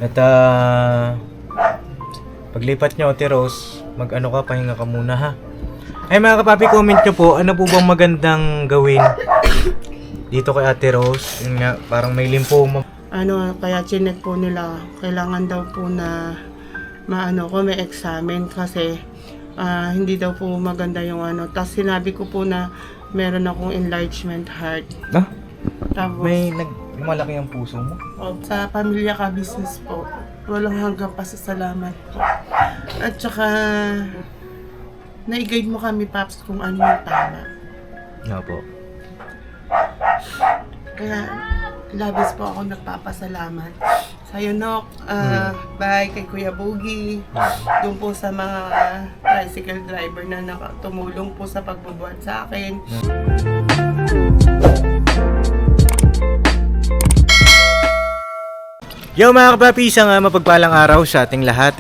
At paglipat nyo, Ate Rose, mag-ano ka, pahinga ka muna ha. Ay mga kapapi, comment nyo po, ano po bang magandang gawin dito kay Ate Rose? Yun nga, parang may lymphoma. Kaya chinek po nila, kailangan daw po na ko may examen kasi hindi daw po maganda yung Tapos sinabi ko po na meron akong enlargement heart. Ah? Tapos, May lumalaki ang puso mo? sa pamilya ka business po, walang hanggang pasasalamat po. At saka, na-guide mo kami, Paps, kung ano yung tama. Nga po. Kaya, labis po ako nagpapasalamat. Sa'yo, Nok. Bye kay Kuya Boogie. Doon po sa mga tricycle driver na tumulong po sa pagbubuhat sa akin. Yo mga kapapi, isang mapagpalang araw sa ating lahat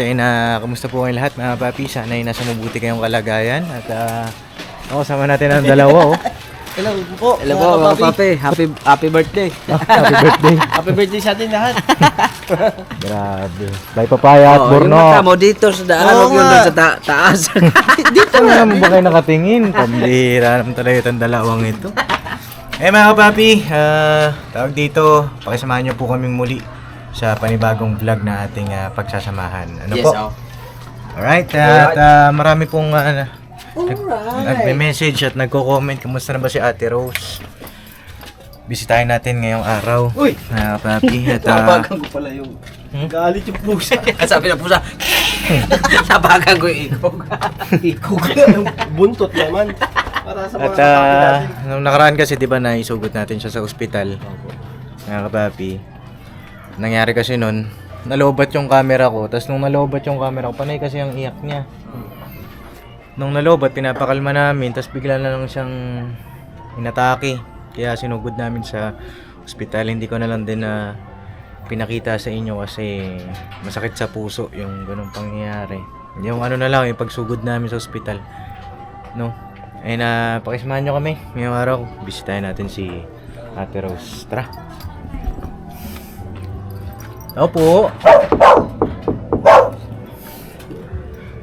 kamusta po kayong lahat mga kapapi? Sana ay nasa mabuti kayong kalagayan at kasama natin ang dalawa Hello po. Hello po mga kapapi. Happy birthday. Happy birthday. Happy birthday sa atin lahat. Grabe. Bye papaya at Yung Borno. mata mo dito sa daan, huwag yun doon sa taas. Dito na naman ba kayo nakatingin? Pambira naman talaga itong dalawang ito. Mga kapapi, tawag dito, pakisamahan niyo po kaming muli sa panibagong vlog na ating pagsasamahan. Ano Yes, po? oh. Alright, at marami pong nagme-message at nagko-comment. Kamusta na ba si Ate Rose? Bisitahin natin ngayong araw. Uy! Mga kapapi, at Tabagan ko pala yung galit yung pusa. Sabi ng pusa, tabagan ko yung ikog. Ikog yung buntot naman. Para sa mga At nung nakaraan kasi 'di ba naisugot natin siya sa ospital. Mga kapapi. Nangyari kasi nun, nalobat yung camera ko. Tapos nung nalobat yung camera ko, panay kasi ang iyak niya. Nung nalobat, pinapakalma namin. Tapos bigla na lang siyang inatake. Kaya sinugod namin sa ospital. Hindi ko na lang din na pinakita sa inyo kasi masakit sa puso yung ganung pangyayari. Yung ano na lang, yung pagsugod namin sa ospital. No? Ay pakisamahan nyo kami. Ngayong araw, bisitahin natin si Ate Rose. Tara! Opo.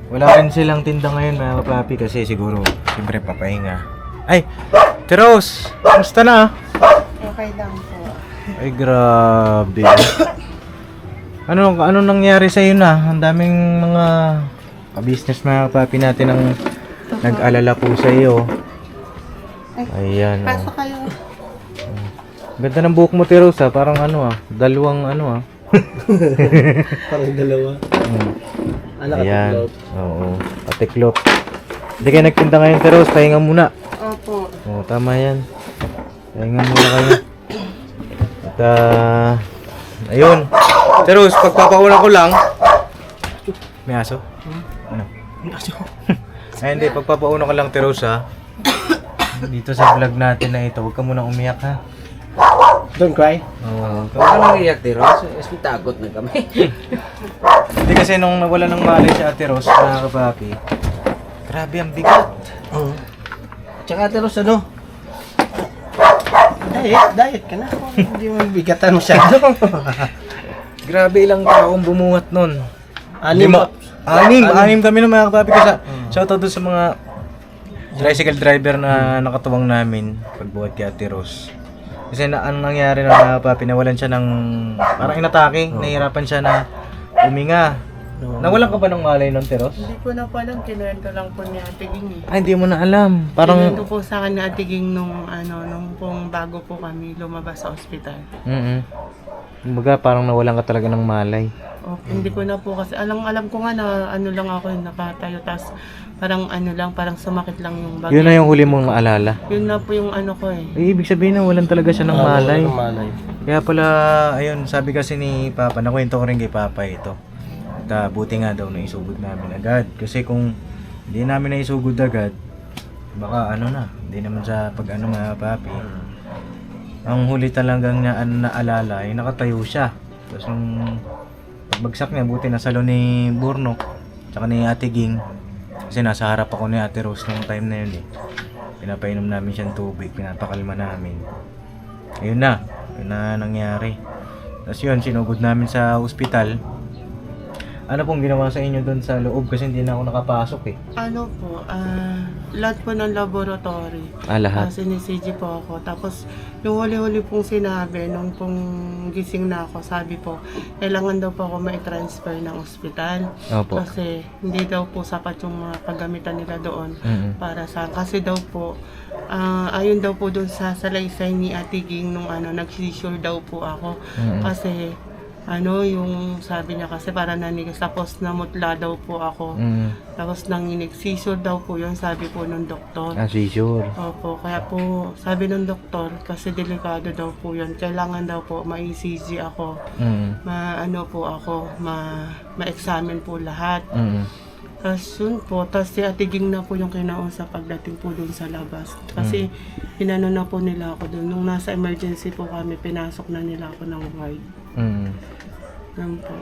Wala rin silang tinda ngayon mga kapapi kasi siguro siyempre papahinga. Ay! Teros! Kamusta na? Okay lang po. Ay grabe. Ano nangyari sa iyo na? Ang daming mga ka-business mga kapapi natin ang nag-alala po sa iyo. Ayan. Pasok kayo. Ganda ng buhok mo, Teros ha. Parang dalawang parang dalawa. Ayan. Oo. Patiklop. Hindi kayo nagtinda ngayon, Teros. Pahinga muna. Opo. Oo, tama yan. Pahinga muna kayo. At ayun. Teros, pagpapauna ko lang. May aso? Ano? May aso. Ay, hindi. Pagpapauna ko lang, Teros ha. Dito sa vlog natin na ito, huwag ka munang umiyak ha. Don't cry. Oo. Huwag ka nang iyak, Tiros. Takot na kami. Hindi kasi nung nawala ng malay si Ate Rose, mga kapapi, grabe ang bigat. Tsaka Tiros diet ka na. Hindi mo bigatan masyado. Grabe ilang taong bumuhat nun. Anim Kami ng mga kapapi kasi shoutout doon sa mga tricycle driver na nakatuwang namin pagbuhat kay Ate Rose. Kasi anong nangyari na mga kapapi, nawalan siya ng parang inatake, nahihirapan siya na huminga. Nawalan ka ba ng malay nun, Teros? Hindi ko na po alam, kinuwento lang po ni Ate Ging eh. Ay, hindi mo na alam. Parang Kinuwento po sa akin ni Ate Ging nung pong bago po kami lumabas sa ospital. Kumbaga parang nawalan ka talaga ng malay. Hindi ko na po kasi alam ko nga na lang ako yung nakatayo, tas parang sumakit lang yung bagay. Yun na yung huli mong maalala. Yun na po yung ko eh. Ay, ibig sabihin na walan talaga siya ng malay. Malay. Kaya pala, ayun, sabi kasi ni Papa, nakwento ko rin kay Papa ito. At buti nga daw na isugod namin agad. Kasi kung hindi namin na isugod agad, baka hindi naman sa mga papi. Ang huli talagang naalala ay nakatayo siya. Tapos nung pagbagsak niya, buti nasalo ni Burnok, tsaka ni Ate Ging. Kasi nasa harap ako ni Ate Rose nung time na yun eh. Pinapainom namin siyang tubig, pinapakalma namin. Ayun na nangyari. Tapos yun, sinugod namin sa ospital. Ano pong ginawa sa inyo doon sa loob kasi hindi na ako nakapasok eh. Ano po, lahat po ng laboratory. Lahat. Sinisigi po ako. Tapos, yung huli-huli pong sinabi, nung pong gising na ako, sabi po, kailangan daw po ako mai-transfer ng ospital. Opo. Kasi, hindi daw po sapat yung mga kagamitan nila doon para sa, kasi daw po, ayun daw po doon sa salaysay ni Ate Ging nung nag-seizure daw po ako. Kasi, yung sabi niya kasi para nanigas, tapos namutla daw po ako. Tapos nanginig, seizure daw po yun, sabi po ng doktor. Seizure. Opo, kaya po sabi ng doktor, kasi delikado daw po yun, kailangan daw po ma-ECG ako, ma-examine po lahat. Tapos yun po, tapos si Ate Ging na po yung kinausap pagdating po dun sa labas. Kasi inano na po nila ako dun, nung nasa emergency po kami, pinasok na nila ako ng ward. Yan po.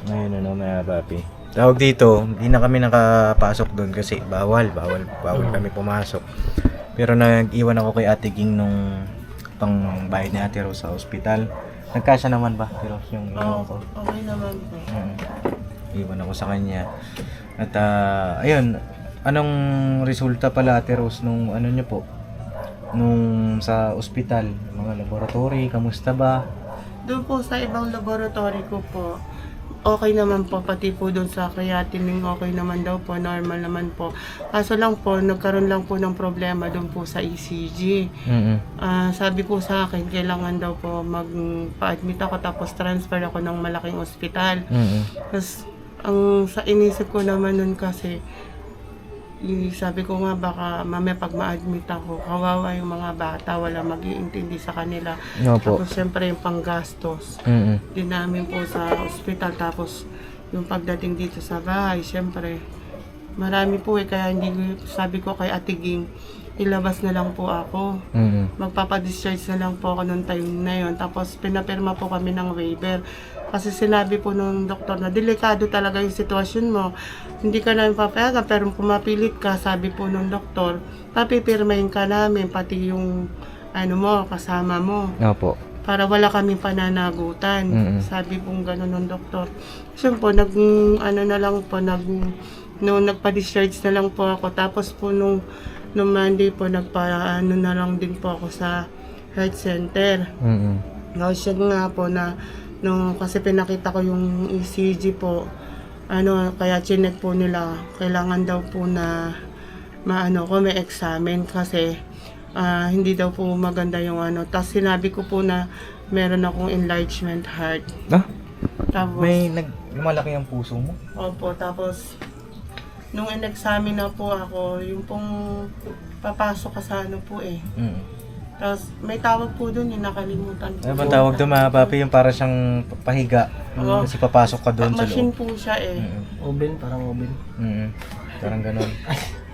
Ngayon mga papi. Tawag dito, hindi na kami nakapasok doon kasi bawal kami pumasok. Pero nag-iwan ako kay Ate Ging nung pang bayad ni Ate Rose sa ospital. Nagkasya naman ba, Ate Rose, yung iwan ko? Okay naman po. Iwan ako sa kanya. At ayun, anong resulta pala, Ate Rose, nung ano nyo po? Nung sa ospital, mga laboratory, kamusta ba? Doon po sa ibang laboratory ko po, okay naman po, pati po doon sa creatinine, okay naman daw po, normal naman po. Kaso lang po, nagkaroon lang po ng problema doon po sa ECG. Sabi po sa akin, kailangan daw po magpa-admit ako tapos transfer ako ng malaking ospital. Tapos, sa inisip ko naman nun kasi, sabi ko nga baka mamaya pag ma-admit ako, kawawa yung mga bata, wala mag-iintindi sa kanila. Opo. Tapos syempre yung panggastos. Din namin po sa ospital, tapos yung pagdating dito sa bahay, syempre marami po kaya hindi sabi ko kay Ate Ging, ilabas na lang po ako. Magpapadischarge na lang po ako nung time na yon. Tapos pinapirma po kami ng waiver. Kasi sinabi po nung doktor na delikado talaga yung sitwasyon mo. Hindi ka namin papayagan, pero kung mapilit ka, sabi po nung doktor, papipirmahin ka namin, pati yung kasama mo. Opo. Para wala kaming pananagutan. Sabi pong gano'n ng doktor. So po, nung nagpa-discharge na lang po ako. Tapos po nung Monday po, na lang din po ako sa health center. Siya nga po kasi pinakita ko yung ECG po, kaya chinek po nila, kailangan daw po na may examine kasi hindi daw po maganda yung tapos sinabi ko po na meron akong enlargement heart. Tapos, malaki ang puso mo? Opo, tapos nung in-examine na po ako, yung pong papasok ka sa po Tapos may tawag po doon, yung nakalimutan po. Ano ba tawag doon mga papi? Yung para siyang pahiga. Kasi papasok ka doon sa machine loob. po siya Oven, parang oven. Parang ganun.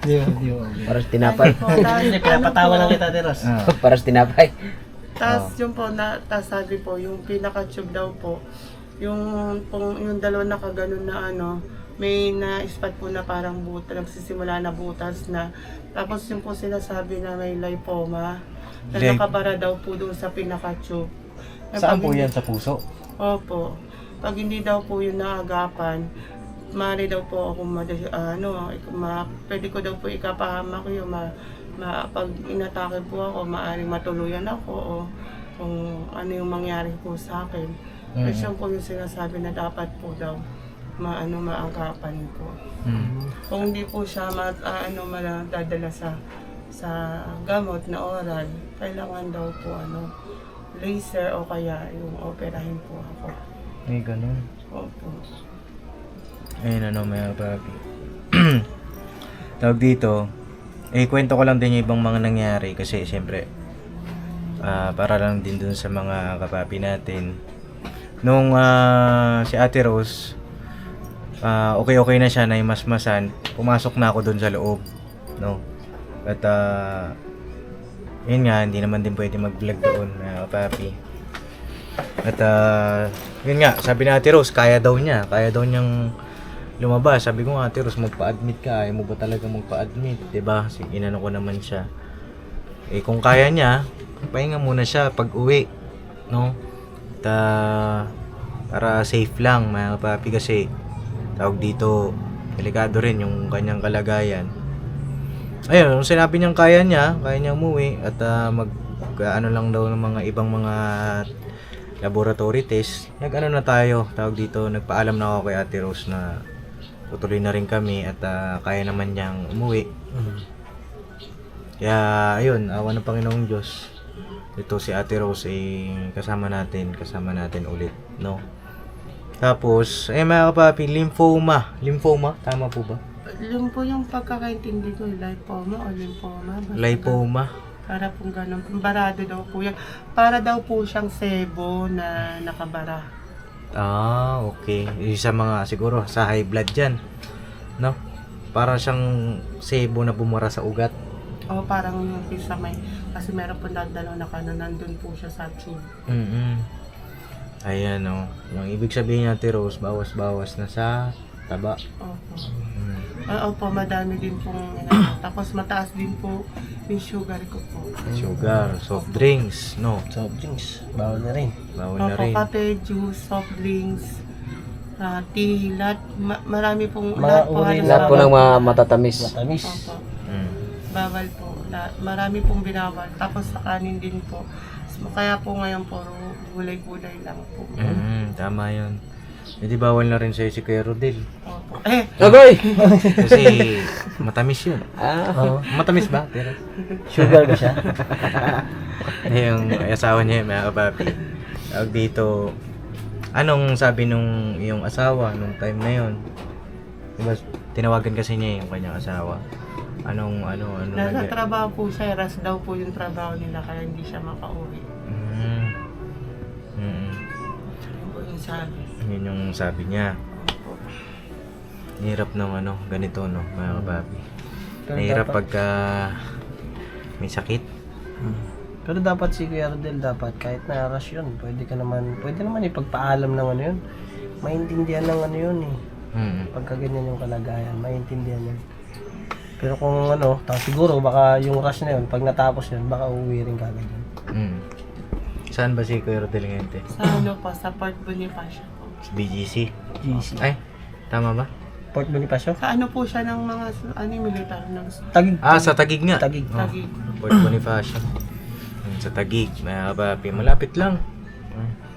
Hindi mo oven. Para sa tinapay. Hindi, pinapatawa lang kita, Teros. Para sa tinapay. Tapos yun po, tapos sabi po, yung pinaka-tube daw po, yung dalawa na kaganon na may na-spot po na parang butas, nagsisimula na butas na. Tapos yung po sinasabi na may lipoma, na nakabara daw po doon sa pinaka-tube. Saan po yan? Sa puso? Opo. Pag hindi daw po yun naagapan, maaari daw po ako pwede ko daw po ikapahamak yun, pag inatake po ako, maaaring matuluyan ako o kung ano yung mangyari po sa akin. Kasi yun po yung sinasabi na dapat po daw maangkapan po. Kung hindi po siya madadala sa gamot na oral, kailangan daw po laser o kaya yung operahin po ako. May ganun. Opo. Ayun mga papi. Tawag dito, kwento ko lang din yung ibang mga nangyari kasi siyempre para lang din dun sa mga kapapi natin. Nung si Ate Rose, okay na siya, naimasmasan, pumasok na ako dun sa loob, no? At yun nga, hindi naman din pwede mag-vlog doon, mga kapapi. At yun nga, sabi ni Ate Rose, kaya daw niyang lumabas. Sabi ko nga, Ate Rose, magpa-admit ka, ayaw mo ba talaga magpa-admit, diba? Sige, inano ko naman siya. Kung kaya niya, pahinga muna siya pag uwi, no? para safe lang mga kapapi kasi tawag dito, delikado rin yung kanyang kalagayan. Ayun, nung sinabi niyang kaya niya umuwi at ano lang daw ng mga ibang mga laboratory test, nag-ano na tayo, tawag dito, nagpaalam na ako kay Ate Rose na tutuloy na rin kami at kaya naman niyang umuwi. Kaya ayun, awa ng Panginoong Diyos, ito si Ate Rose kasama natin ulit, no? Tapos, mga kapapi, lymphoma, tama po ba? Yun po yung pagkakaintindi ko, lipoma o lymphoma. Basta Lipoma. para pong ganun. Barado daw po yan. Para daw po siyang sebo na nakabara. Okay. Yung sa mga, siguro, sa high blood dyan, no? Para siyang sebo na bumara sa ugat. O parang yung sa may, kasi meron po nagdalaw na kanan, nandun po siya sa tube. Ayan, no. Yung ibig sabihin niya, Ate Rose, bawas-bawas na sa taba. Opo. Opo, madami din pong tapos mataas din po yung sugar ko po. Sugar, soft drinks, no? Soft drinks, bawal na rin. Bawal na Opo, rin. kape, juice, soft drinks, tea, lahat, marami pong, Mga lahat po uri, halos Lahat po bawal. ng mga matatamis. Matamis. Opo, Mm. bawal po. Marami pong binawal. Tapos sa kanin din po. Kaya po ngayon puro gulay-gulay lang po. Tama yun. Hindi bawal na rin sa'yo si Kuya Rodel. Opo. Agoy! Kasi matamis yun. Oo. Matamis ba? Pero Sugar ba siya? yung asawa niya, mga kapapi. Tawag dito, anong sabi nung yung asawa nung time na yun? Diba, tinawagan kasi niya yung kanyang asawa. Ano Nasa trabaho po siya. Ras daw po yung trabaho nila kaya hindi siya makauwi. Yun po yung sabi. Yun yung sabi niya. Opo. Hirap ng ganito, no, mga kapapi. Pero Mahirap dapat- pagka may sakit. Pero dapat si Kuya Rodel, dapat kahit na rush yun, pwede naman ipagpaalam ng ano yun. Maintindihan ng ano yun eh. Pagka ganyan yung kalagayan, maintindihan yun. Pero kung siguro baka yung rush na yun, pag natapos yun, baka uuwi rin kagad yun. Saan ba si Kuya Rodel ngayon, te? Sa pa, sa Port Bonifacio po. Sa BGC? GC. Ay, tama ba? Port Bonifacio? Sa po siya ng mga, militar ng Tagig. Sa Taguig nga. Taguig. Oh, Taguig. Port Bonifacio. Sa Taguig, mga kapapi. Malapit lang.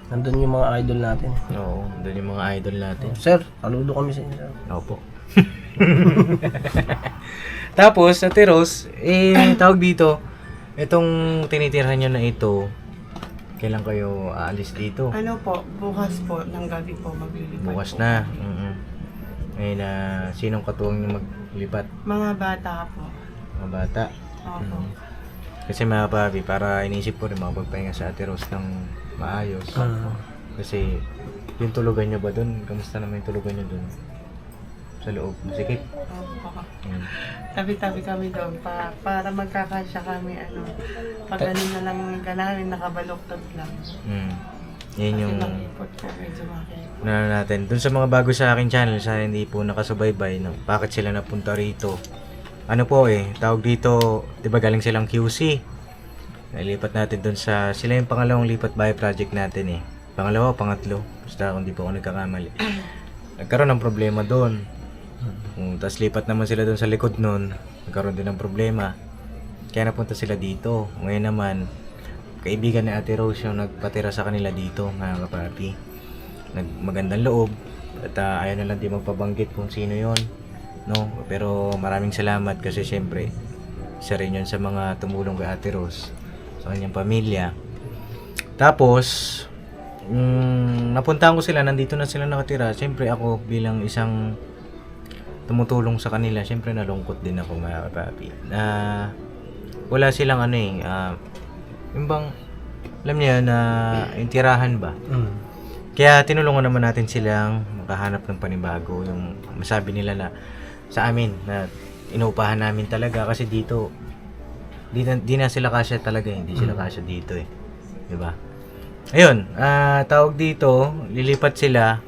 Nandun yung mga idol natin. Oo, doon yung mga idol natin. Sir, saludo kami sa inyo. Opo. Tapos, Ate Rose, tawag dito, itong tinitirhan nyo na ito, kailan kayo aalis dito? Bukas po, ng gabi po maglilipat Bukas po. na. Ngayon na, sinong katuwang nyo maglipat? Mga bata po. Mga bata. Opo. Kasi mga papi, para inisip ko rin makapagpahinga sa Ate Rose ng maayos. Kasi, yung tulugan nyo ba dun? Kamusta naman yung tulugan nyo dun? Sa loob, masikip. Opo. Mm. Tabi-tabi kami doon para magkakasya kami pag ano na lang yung namin nakabaloktot lang. Yan Kasi yung makipot po medyo makipot. natin. Dun sa mga bago sa aking channel, sa hindi po nakasubaybay, no, bakit sila napunta rito? Tawag dito, di ba galing silang QC? Nailipat natin dun sila yung pangalawang lipat bahay project natin Pangalawa, pangatlo. Basta kung di po ako nagkakamali. Nagkaroon ng problema doon. Tapos lipat naman sila doon sa likod nun. Nagkaroon din ng problema. Kaya napunta sila dito. Ngayon naman, kaibigan ni Ate Rose yung nagpatira sa kanila dito, mga kapapi. Magandang loob. At ayaw na lang di magpabanggit kung sino yon, no? Pero maraming salamat kasi syempre, isa rin yun sa mga tumulong kay Ate Rose, sa kanyang pamilya. Tapos, napuntahan ko sila, nandito na sila nakatira. Syempre ako bilang isang tumutulong sa kanila, syempre nalungkot din ako, mga kapapi. Wala silang yung bang, alam niyo na yung tirahan ba? Kaya tinulungan naman natin silang makahanap ng panibago, yung masabi nila na sa amin na inuupahan namin talaga kasi dito di na sila kasya talaga, hindi sila kasya dito 'di ba? Ayun, tawag dito, lilipat sila.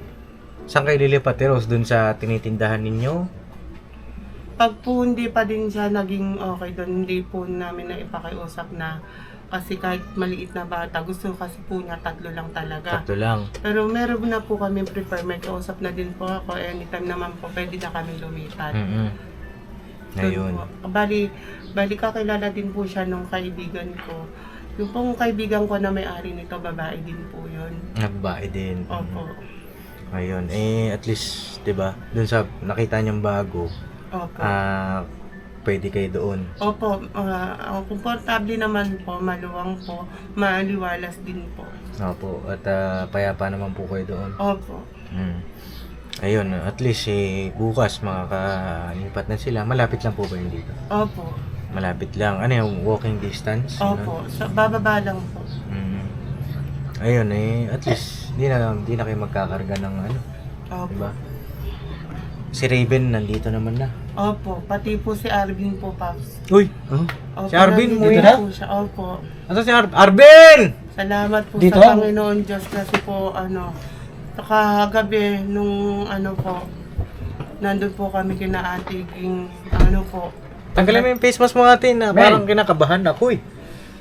Saan kayo lilipat, Rose? Dun sa tinitindahan ninyo? Pag po hindi pa din siya naging okay doon, hindi po namin na ipakiusap na Kasi kahit maliit na bata, gusto kasi po niya 3 lang talaga. 3 lang. Pero meron na po kami prepare, may kausap na din po ako. Anytime naman po, pwede na kami lumipat. Ayun. Bali kakilala din po siya nung kaibigan ko. Yung pong kaibigan ko na may-ari nito, babae din po yun. Nagbae din. Opo. Ayun. At least, 'di ba? Doon sa nakita niyang bago, Opo. pwede kayo doon. Opo, komportable naman po, maluwang po, maaliwalas din po. Opo. At payapa naman po kayo doon. Opo. Ayun, at least bukas makakalipat na sila. Malapit lang po ba yun dito? Opo. Malapit lang. Ano yung walking distance? Opo. Sa bababa lang po. Ayun, at least di na kayo magkakarga ng ano. Opo. Diba? Si Raven nandito naman na. Opo. Pati po si Arvin po, Paps. Uy! Opo, Si Arvin, nandito umuwi na na? po siya. Opo. Asa si Arvin? Salamat po Dito? sa Panginoon Diyos kasi po kagabi nung nandun po kami kina Ate Ging, po. Tanggalin mo yung face mask mo natin na parang kinakabahan ako eh.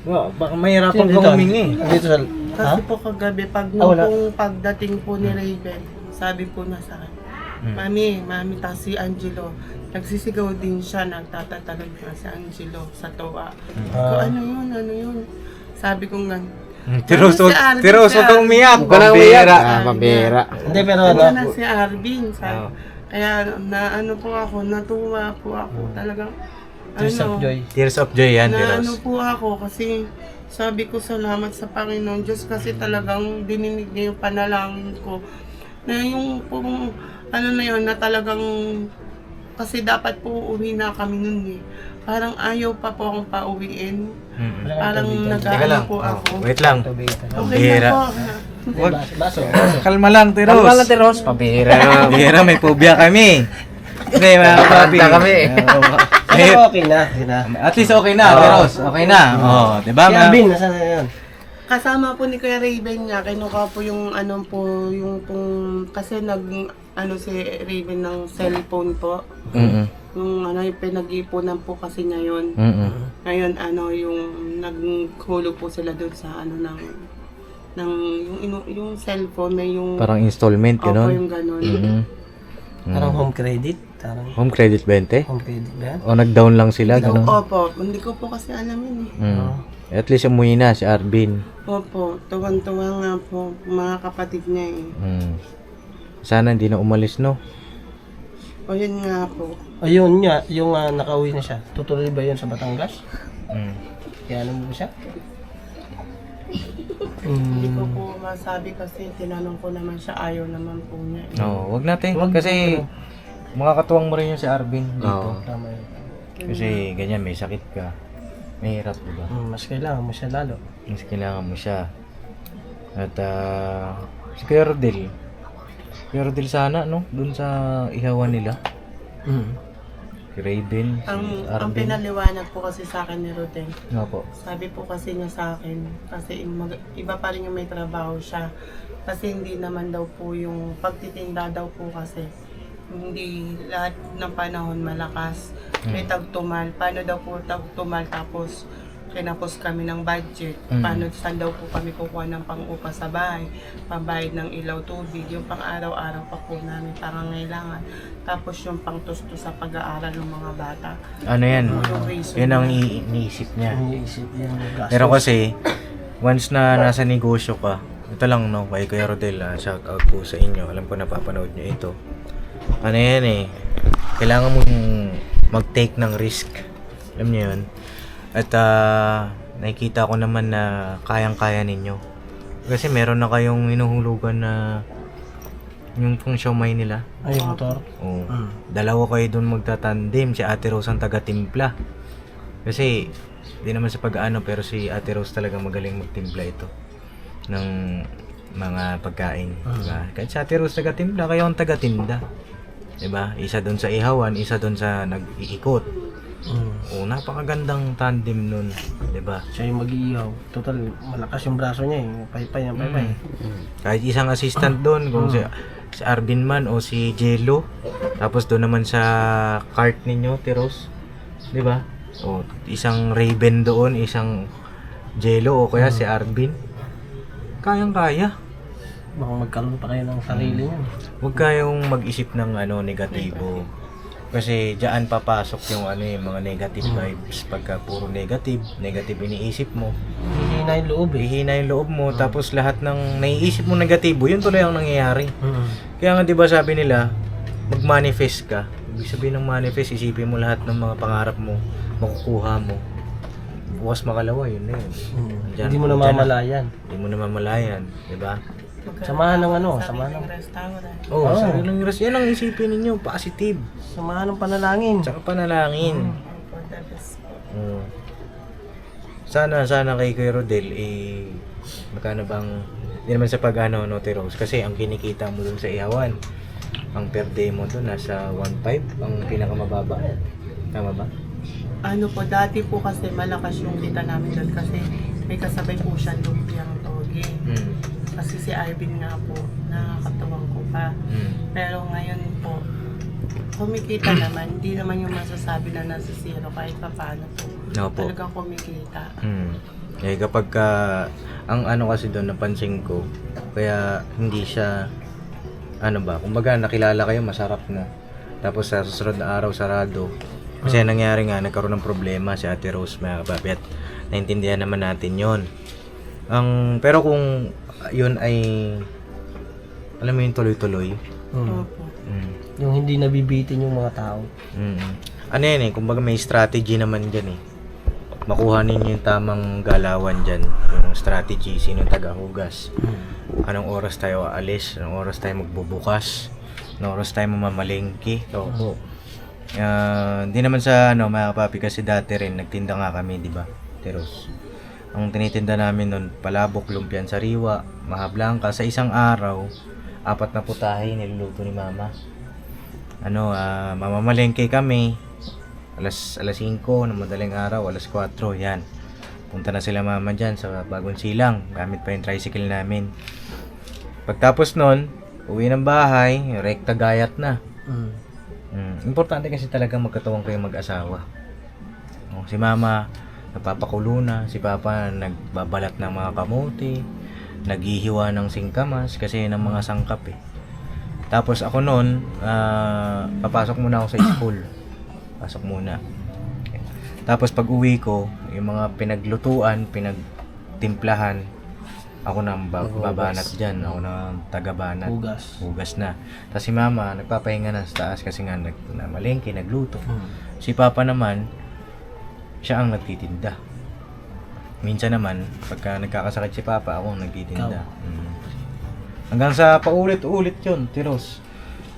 Baka mahirapan Sino dito? kang humingi. Dito sa... Kasi po kagabi, wala. nung pagdating po ni Raven, sabi po niya sa akin, Mami, tas si Angelo, nagsisigaw din siya, nagtatatalon na si Angelo sa tuwa. Ko, ano yun? Sabi ko nga, Tiros, si Arvin, huwag kang umiyak. Huwag ka nang umiyak. Pambira. Hindi, pero ano ano? na si Arvin, sabi. Kaya natuwa po ako, talagang, Tears of joy. Tears of joy yan, na Tiros. po ako kasi sabi ko salamat sa Panginoon Diyos kasi talagang dininig niya yung panalangin ko na yung pong na yun na talagang kasi dapat po uuwi na kami nun eh. Parang ayaw pa po akong pauwiin. Parang Teka lang. po ako. Wait lang. Tubig. Okay Bihira. na po. Wag. Baso. Kalma lang, Tiros. Kalma lang, Tiros. Pambihira. Bihira, may phobia kami. Hindi, mga kapapi. kami. Pero okay na. Okay na. At least okay na, Tiros. Okay na. Diba? Si Alvin, nasaan na yun? Kasama po ni Kuya Raven niya, kinuha po yung kasi si Raven ng cellphone po. Yung yung pinag-ipunan po kasi niya yun. Ngayon yung naghulog po sila doon sa yung cellphone may yung Parang installment, opo, gano'n. yung gano'n. Parang home credit. Parang Home credit 20? home credit ba yan? O nag-down lang sila, gano'n? Opo, hindi ko po kasi alam yun eh. At least umuwi na si Arvin. Opo, tuwang-tuwa nga po mga kapatid niya eh. Sana hindi na umalis, no? O yun nga po. Ayun nga, yung nakauwi na siya. Tutuloy ba yun sa Batangas? Kaya ano mo ba siya? Hindi ko po masabi kasi tinanong ko naman siya, ayaw naman po niya eh. No, wag natin. Kasi makakatuwang mo rin yung si Arvin dito. Tama yun. Kasi ganyan, may sakit ka. Mahirap, diba? Mas kailangan mo siya lalo. Mas kailangan mo siya. At si Kuya Rodel. Kuya Rodel sana, no? Doon sa ihawan nila. Si Raven, si Ang Arvin. pinaliwanag po kasi sa akin ni Rodel, Nga po. sabi po kasi niya sa akin, kasi iba pa rin yung may trabaho siya. Kasi hindi naman daw po yung pagtitinda daw po kasi. Hindi lahat ng panahon malakas. May tagtumal. Paano daw po tagtumal tapos kinapos kami ng budget. Paano saan daw po kami kukuha ng pang-upa sa bahay, pambayad ng ilaw, tubig, yung pang-araw-araw pa po namin pangangailangan. Tapos yung pang-tusto sa pag-aaral ng mga bata. Ano yan? Yung reason Yan ang na- iniisip niya. Iniisip yan. Gastos. Pero kasi, once na nasa negosyo ka, ito lang no, kay Kuya Rodel, shout out po sa inyo. Alam ko napapanood nyo ito. Ano yan eh, kailangan mong mag-take ng risk. Alam nyo yun? At nakikita ko naman na kayang-kaya ninyo. Kasi meron na kayong hinuhulugan na yung pang siomay nila. Ay, motor. Oo. Dalawa kayo doon magtatandem. Si Ate Rose ang taga-timpla. Kasi, di naman sa pag-ano, pero si Ate Rose talaga magaling magtimpla ito ng mga pagkain. Diba? Kahit si Ate Rose taga-timpla, kayo ang taga-tinda. Diba? Isa doon sa ihawan, isa doon sa nag-iikot. Oo, napakagandang tandem nun. Diba? Siya yung mag-iihaw. Total, malakas yung braso niya eh. Paypay ang paypay. Kahit isang assistant doon, kung si Arvin man o si Jello, tapos doon naman sa cart ninyo, Tiros, di ba? O isang Raven doon, isang Jello o kaya si Arvin. Kayang-kaya. Baka magkaroon pa kayo ng sarili niyan. Huwag kayong mag-isip ng negatibo. Kasi diyan papasok yung yung mga negative vibes. Pagka puro negative iniisip mo, Hihina yung loob eh. ihina yung loob mo, tapos lahat ng naiisip mo negatibo, yun tuloy ang nangyayari. Kaya nga 'di ba sabi nila, mag-manifest ka. Ibig sabihin ng manifest, isipin mo lahat ng mga pangarap mo, makukuha mo. Bukas makalawa, yun na yun. Andyan, Hindi mo andyan namamalayan. Hindi mo namamalayan, 'di ba? Samahan ng samahan ng... restaurant. Oh, sariling ras. Yan ang isipin ninyo, positive. Samahan ng panalangin. Tsaka panalangin. For the best po. Oo. Sana kay Kuya Rodel, magkano bang, hindi naman sa pag-ano, no, Rose, kasi ang kinikita mo dun sa ihawan, ang per day mo dun, nasa 1.5, ang pinakamababa. Tama ba? Ano po, dati po kasi malakas yung kita namin doon kasi may kasabay po siya lumpiang toge. Kasi si Arvin nga po, nakakatuwang ko pa. Pero ngayon po, kumikita naman, hindi naman yung masasabi na nasa zero kahit pa paano po. Opo. Talagang kumikita. Kapag ang kasi doon napansin ko, kaya hindi siya, kumbaga nakilala kayo, masarap na. Tapos sa susunod na araw, sarado. Kasi nangyari nga, nagkaroon ng problema si Ate Rose, mga kababi, at naintindihan naman natin yon. Pero kung yun ay, alam mo yung tuloy-tuloy. Opo. Yung hindi nabibitin yung mga tao. Ano yan kumbaga may strategy naman dyan makuha ninyo yung tamang galawan dyan, yung strategy, sino yung tagahugas, anong oras tayo aalis, anong oras tayo magbubukas, anong oras tayo mamamalengke. Hindi naman sa mga kapapi, kasi dati rin nagtinda nga kami, di ba, Teros? Ang tinitinda namin nun, palabok, lumpian, sariwa, mahablangka. Sa isang araw, 4 na putahe niluluto ni mama. Mamamalengke kami alas 5 ng madaling araw, alas 4, yan. Punta na sila mama dyan sa Bagong Silang, gamit pa yung tricycle namin. Pagtapos nun, uwi ng bahay, rekta gayat na. Importante kasi talaga magkatuwang kayong mag-asawa. Si mama nagpapakulo na, si papa nagbabalat ng mga kamote, naghihiwa ng singkamas kasi ng mga sangkap Tapos ako noon, papasok muna ako sa school. Pasok muna. Tapos pag uwi ko, yung mga pinaglutuan, pinagtimplahan, ako na babanat dyan. Ako na taga-banat. Hugas na. Tapos si mama, nagpapahinga na sa taas kasi nga namalengke, nagluto. Si papa naman, siya ang nagtitinda. Minsan naman, pagka nagkakasakit si papa, ako ang nagtitinda. Hanggang sa paulit-ulit yun, Tiros.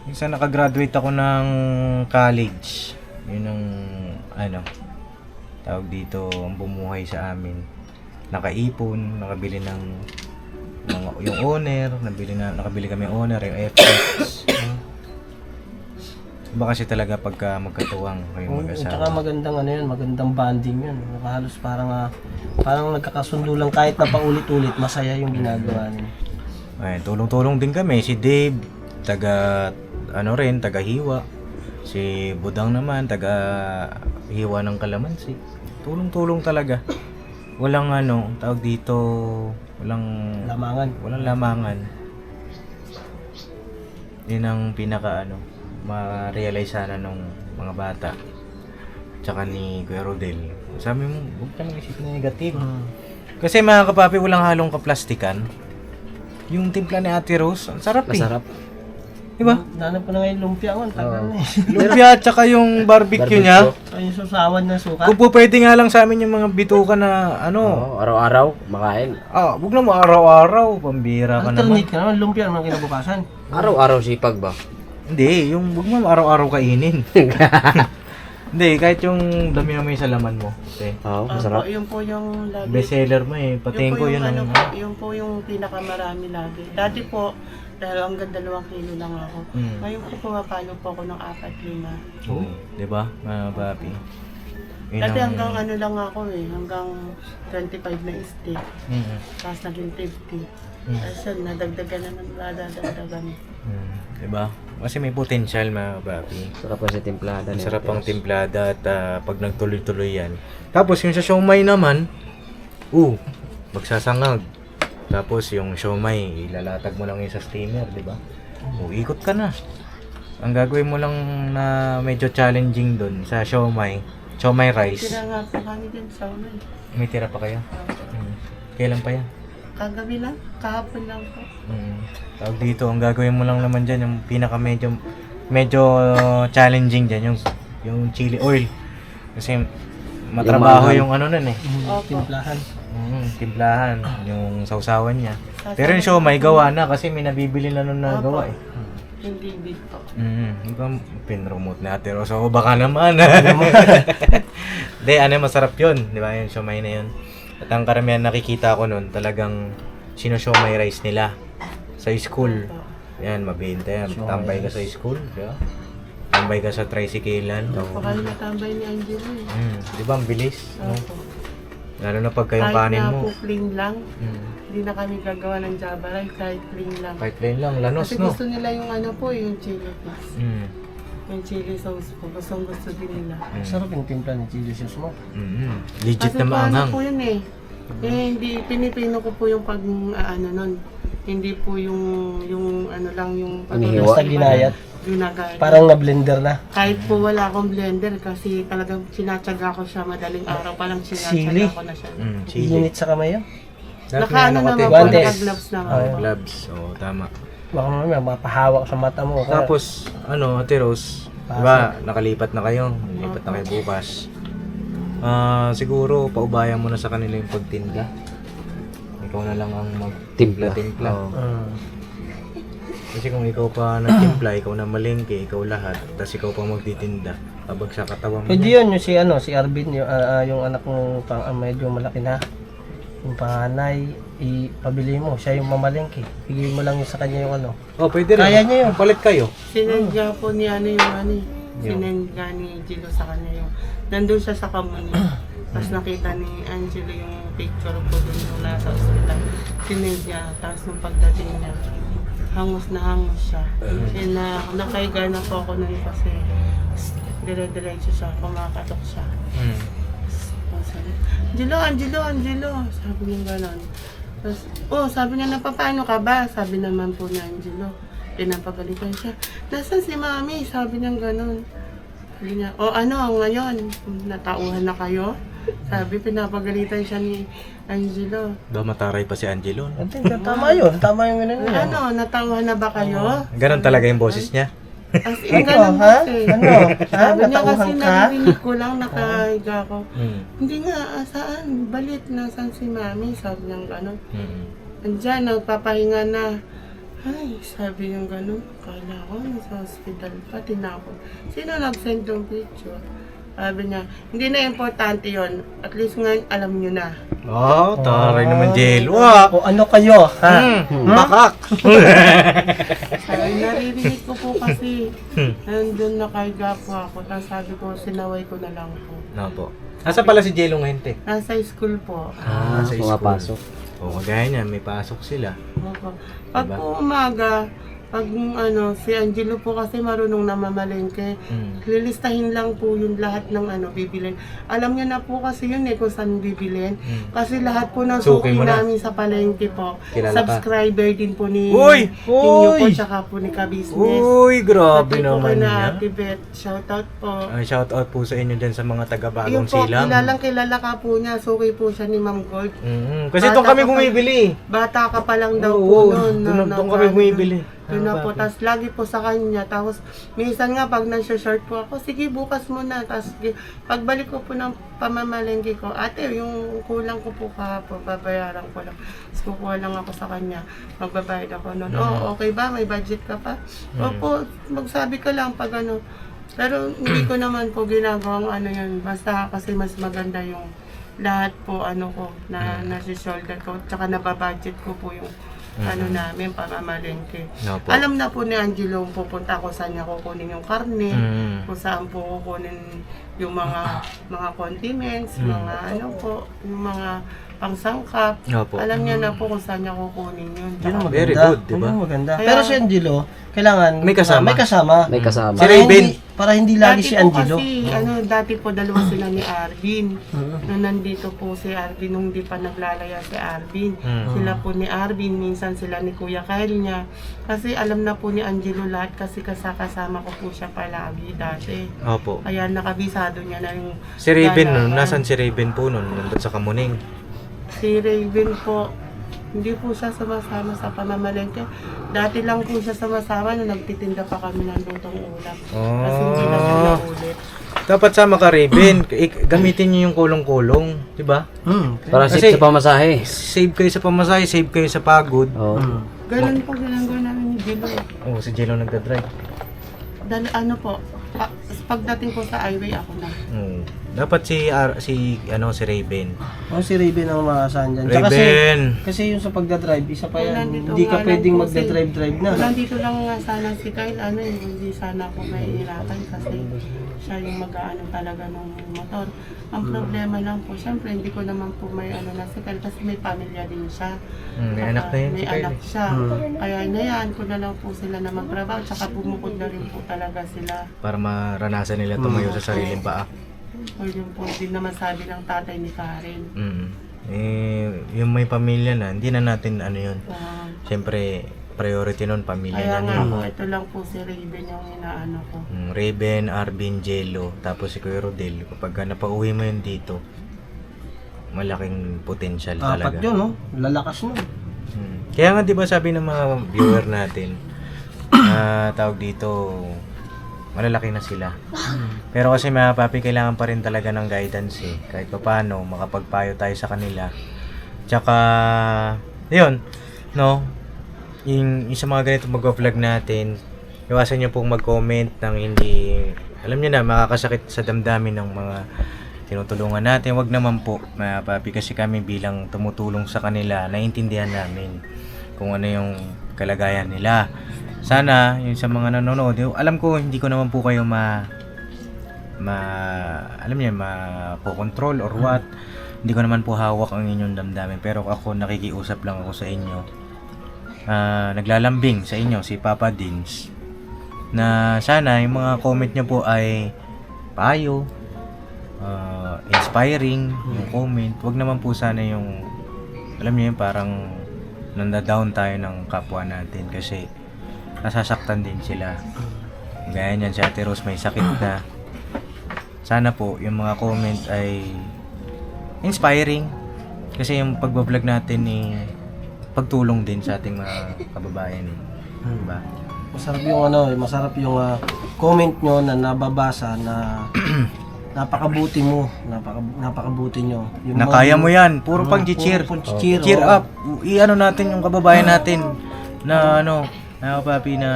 Minsan nakagraduate ako ng college. Yun ang, tawag dito, ang bumuhay sa amin. Nakaipon, nakabili ng yung owner, nakabili kami owner, yung FX. Iba kasi talaga pagka magkatuwang kayong mag-asawa. Tsaka magandang bonding yun. Halos parang nagkakasundo lang kahit na paulit-ulit, masaya yung ginagawa nila. Tulong-tulong din kami. Si Dave, taga hiwa. Si Budang naman, taga hiwa ng kalamansi. Tulong-tulong talaga. Walang tawag dito, walang lamangan. Yun ang pinaka ma-realize sana nung mga bata. Tsaka ni Kuya Rodel. Sabi mo, huwag ka nang isip na negative. Kasi mga kapapi, walang halong kaplastikan. Yung timpla ni Ate Rose, ang sarap Masarap. Diba? Nanap ko na ngayon lumpia ko, tagal na Lumpia at saka yung barbecue niya. Yung susawan na suka. Kung po pwede nga lang sa amin yung mga bituka na Araw-araw, makain. Huwag na mo araw-araw, pambira ka naman. Alternate ka naman, lumpia naman kinabukasan. Araw-araw sipag ba? Hindi, yung huwag mo araw-araw kainin. Hindi, kahit yung dami na may sa laman mo. Oo, masarap. Yun po yung lagi. Best seller mo patingin ko yun. Yun po yung pinakamarami lagi. Dati po, dahil hanggang 2 kilo lang ako. Ngayon po pumapalo po ako ng 4-5. Oo, diba, mga papi? Dati hanggang lang ako hanggang 25 na steak. Tapos naging 50. Tapos yun, nadagdagan naman, dadagdagan. Diba? Kasi may potential, mga papi. Sarap kasi timplada. Masarap ang timplada at pag nagtuloy-tuloy yan. Tapos yung sa siomay naman, magsasangag. Tapos yung siomay, ilalatag mo lang yun sa steamer, di ba? Ikot ka na. Ang gagawin mo lang na medyo challenging dun sa siomay rice. Tira nga po kami dyan sa ulan. May tira pa kayo? Kailan pa yan? Kagabi lang, kahapon lang po. Tawag dito, ang gagawin mo lang naman dyan, yung pinaka medyo challenging dyan, yung chili oil. Kasi matrabaho yung ano nun eh. Timplahan. Timplahan, yung sausawan niya. Pero yung siomay, gawa na kasi may nabibili na nun na gawa eh. Hindi beef po. Di ba pinromote natin? O so baka naman. Hindi, masarap yun. Di ba yung siomay na yun? At ang karamihan nakikita ko nun, talagang siomay rice nila sa school. Yan, mabenta yan. Tambay ka sa school. Di ba? Tambay ka sa tricyclean. Opo, kami natambay ni Angelo eh. Di ba ang bilis? No? Opo. Lalo na pagka yung Kahit kanin na mo. po plain lang, hindi na kami gagawa ng Java rice, kahit plain lang. Kahit plain lang, lanos, Kasi no? gusto nila yung ano po, yung chili sauce. Mm. Yung chili sauce po, gusto din nila. Sarap yung timpla ni chili sauce mo. Legit Kasi na paano maanghang. po yun eh. Hindi, pinipino ko po yung pag, nun. Hindi po yung ano lang, yung Basta ginayat. Ginagayat. Parang na-blender na. Kahit po wala akong blender kasi talagang sinatsaga ko siya madaling araw pa lang Sili. sinatsaga ko na siya. Chili. Init sa kamay yun. Nakaano naman po, Guantes. naka-gloves naman po. Gloves, oo, tama. Baka mamaya mapahawak sa mata mo. Tapos, Ate Rose, diba, nakalipat na kayo, nalipat na kayo bukas. Siguro, paubayan mo na sa kanila yung pagtinda. Ikaw na lang ang magtimpla-timpla. Kasi kung ikaw pa nagtimpla, ikaw na malengke, ikaw lahat, tapos ikaw pa magtitinda, tabag sa katawan mo. Pwede yun, yung si Arvin, yung anak mo medyo malaki na. Yung panganay, ipabili mo, siya yung mamalengke. Bigay mo lang yung sa kanya yung ano. Pwede rin. Kaya niya yun. Palit kayo. Sinendya po ni ano yung ano eh. Sinendya ni Angelo sa kanya yung, nandun siya sa kamuni. Tapos nakita ni Angelo yung picture po dun yung nasa ospital. Sinendya, tapos nung pagdating niya, hangos siya. Kaya nakaiga na po ako nun kasi dire-diretso siya, kumakatok siya. Angelo, sabi niya gano'n. Tapos, sabi niya, napapaano ka ba? Sabi naman po ni Angelo. Pinapagalitan siya. Nasaan si Mami? Sabi niya gano'n. Sabi niya, ngayon? Natauhan na kayo? Sabi, pinapagalitan siya ni Angelo. Mataray pa si Angelo. No? Tama yun. Tama yung ganun niya. Natauhan na ba kayo? Ganon talaga yung boses niya. As in, ganun ha? kasi. Ano? Sabi niya kasi Natauhan ka? narinig ko lang, nakahiga ko. Hindi nga, saan? Balit, nasan si Mami? Sabi niya gano'n. Andiyan, nagpapahinga na. Ay, sabi niya gano'n. Kala ko, nasa hospital pa, tinapon. Sino nag-send yung picture? Sabi niya, hindi na importante yon. At least nga, alam niyo na. Taray naman, Jelo. O ano kayo, ha? Makak! Sabi, naririnig ko po kasi. Nandun nakahiga po ako. Tapos sabi ko, sinaway ko na lang po. Po. Asa pala si Jelo ngayon, te? Nasa school po. Sa pumapasok. Kagaya niyan, may pasok sila. Opo. Pag po umaga, pag si Angelo po kasi marunong na mamalengke, lilistahin lang po yung lahat ng bibilin. Alam niya na po kasi yun kung saan bibilin. Kasi lahat po ng Suki suki mo na. namin sa palengke po, Kilala ka? subscriber din po ni Uy! ninyo po, tsaka po ni Ka-Business. Uy, grabe Pati po naman kay na niya. Ate Beth, shoutout po. Shout out po sa inyo dyan sa mga taga-bagong Yun po, silang. kilala ka po niya, suki po siya ni Ma'am Gold. Kasi Bata doon kami ka pa- bumibili. Bata ka pa lang daw Oo, po noon. doon kami bumibili. Yun na po, tapos lagi po sa kanya. Tapos minsan nga pag nag-short po ako, sige bukas muna. Tapos pagbalik ko po ng pamamalengke ko, ate yung kulang ko po kahapon, babayaran ko lang. Tapos kukuha lang ako sa kanya, magbabayad ako noon. Okay ba? May budget ka pa? Opo, magsabi ka lang pag Pero hindi ko naman po ginagawang yan. Basta kasi mas maganda yung lahat po ko na nasi-shoulder ko. Tsaka nababudget ko po yung namin pamamalengke. No po. Alam na po ni Angelo kung pupunta ako saan niya kukunin yung karne, kung saan po kukunin yung mga condiments, mga yung mga pangsangkap. No po. Alam niya na po kung saan niya kukunin yun. Yun ang Tsaka- Very maganda. good, di ba? Yun ang maganda. Kaya- Pero si Angelo, kailangan May kasama. may kasama. May kasama. Si Raven. Para hindi lagi si Angelo. Dati po dalawa sila ni Arvin. Nung nandito po si Arvin, nung di pa naglalaya si Arvin. Sila po ni Arvin, minsan sila ni Kuya Kyle niya. Kasi alam na po ni Angelo lahat kasi kasama ko po siya palagi dati. Opo. Kaya nakabisado niya na yung Si Raven, galawan. nasan si Raven po nun? Nandun sa Kamuning. Si Raven po, hindi po siya sumasama sa pamamalengke. Dati lang po siya sumasama nung nagtitinda pa kami ng lutong ulam. Kasi hindi na siya naulit. Dapat sama ka, Raven. Gamitin niyo yung kulong-kulong, di ba? Para Kasi- safe sa pamasahe. Save kayo sa pamasahe, save kayo sa pagod. Oo. Ganun po ginagawa namin ni Jilo. Oh, si Jello nagdadrive. Dahil ano po, pagdating ko sa highway ako na. Dapat si Raven. Si Raven ang maasahan dyan. Tsaka Raven. kasi yung sa pagdadrive, isa pa yan. Nandito Hindi ka nga pwedeng lang po magdadrive-drive na. Nandito lang nga sana si Kyle, hindi sana ako mahihirapan kasi siya yung mag-aano talaga ng motor. Ang problema lang po, syempre hindi ko naman po may ano na si Kyle kasi may pamilya din siya. May anak na yun May si Kyle. anak siya. Kaya inayaan ko na lang po sila na magtrabaho tsaka bumukod na rin po talaga sila. Para maranasan nila tumayo sa sariling paa. O yun po din naman sabi ng tatay ni Karen. Yung may pamilya na, hindi na natin ano yun. Ah, Siyempre, priority nun, pamilya kaya na nga yun. po, ito lang po si Raven yung inaano ko. Raven, Arvin, Jello, tapos si Kuya Rodel. Kapag napauwi mo yun dito, malaking potential talaga. Apat yun, no? Lalakas nun. Kaya nga 'di ba sabi ng mga viewer natin, tawag dito, malalaki na sila. Pero kasi mga papi, kailangan pa rin talaga ng guidance eh. Kahit pa paano, makapagpayo tayo sa kanila. Tsaka, yun, no? Yung sa mga ganito mag-vlog natin, iwasan nyo pong mag-comment ng hindi, alam nyo na, makakasakit sa damdamin ng mga tinutulungan natin. Wag naman po, mga papi, kasi kami bilang tumutulong sa kanila, naiintindihan namin kung ano yung kalagayan nila. Sana, yung sa mga nanonood, alam ko, hindi ko naman po kayo alam niyo, makokontrol or what. Hindi ko naman po hawak ang inyong damdamin. Pero ako, nakikiusap lang ako sa inyo. Naglalambing sa inyo, si Papa Dins, na sana yung mga comment nyo po ay payo, inspiring, yung comment. Wag naman po sana yung, alam niyo yun, parang nanda-down tayo ng kapwa natin kasi nasasaktan din sila. Gaya niyan, si Ate Rose may sakit na. Sana po yung mga comment ay inspiring kasi yung pagbablog natin pagtulong din sa ating mga kababayan, diba? Masarap yung masarap yung comment nyo na nababasa na napakabuti mo, napakabuti nyo. Yung Nakaya mo yan, puro pang cheer. Cheer up. I-ano natin yung kababayan natin na papi, na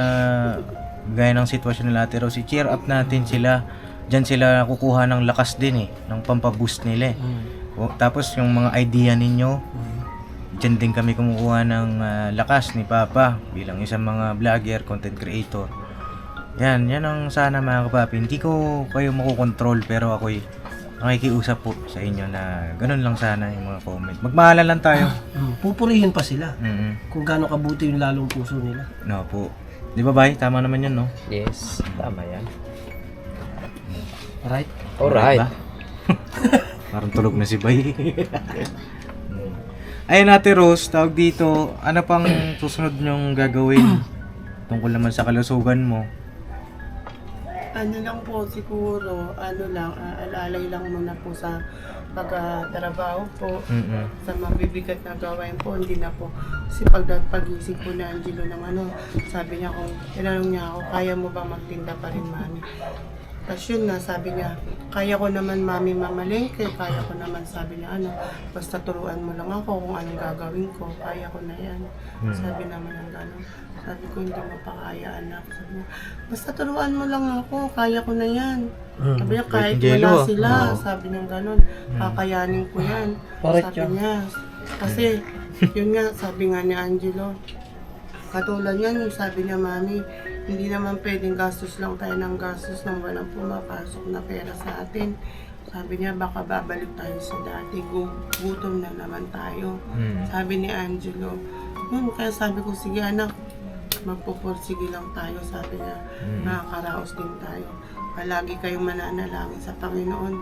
gaya ng sitwasyon nila Ate Rose, cheer up natin sila. Diyan sila kukuha ng lakas din ng pampaboost nila. Tapos yung mga idea ninyo, diyan din kami kumukuha ng lakas ni Papa bilang isang mga vlogger, content creator. Yan ang sana mga kapapi. Hindi ko kayo makukontrol pero ako'y nakikiusap po sa inyo na ganun lang sana yung mga comment. Magmahalan lang tayo. Pupurihin pa sila Mm-hmm. kung gaano kabuti yung lalong puso nila. No po. Di ba bay? Tama naman yun, no? Yes, tama yan. Right? Alright. Ba? Parang tulog na si Bay. Ayun Ate Rose, tawag dito, ano pang susunod nyong gagawin tungkol naman sa kalusugan mo? Ano lang po siguro, alalay lang muna po sa pagtrabaho po. Sa mabibigat na gawain po, hindi na po. Kasi pag-isip po na Angelo ng sabi niya tinanong niya ako, kaya mo ba magtinda pa rin, mami? Tapos yun na, sabi niya, kaya ko naman mami mamalengke, kaya ko naman, sabi niya, basta turuan mo lang ako kung anong gagawin ko, kaya ko na yan. Sabi naman ng gano'n. Sabi ko, hindi mo pa kaya, anak. Sabi niya, basta turuan mo lang ako, kaya ko na yan. Sabi niya, kahit wala sila, sabi niya gano'n, kakayanin ko yan. Sabi niya, kasi, yun nga, sabi nga ni Angelo, katulad yan, sabi niya, mami, hindi naman pwedeng gastos lang tayo ng gastos nang walang pumapasok na pera sa atin. Sabi niya, baka babalik tayo sa dati, gutom na naman tayo. Sabi ni Angelo. Kaya sabi ko, sige anak, magpupursige lang tayo, sabi niya, nakakaraos din tayo. Palagi kayong mananalangin sa Panginoon,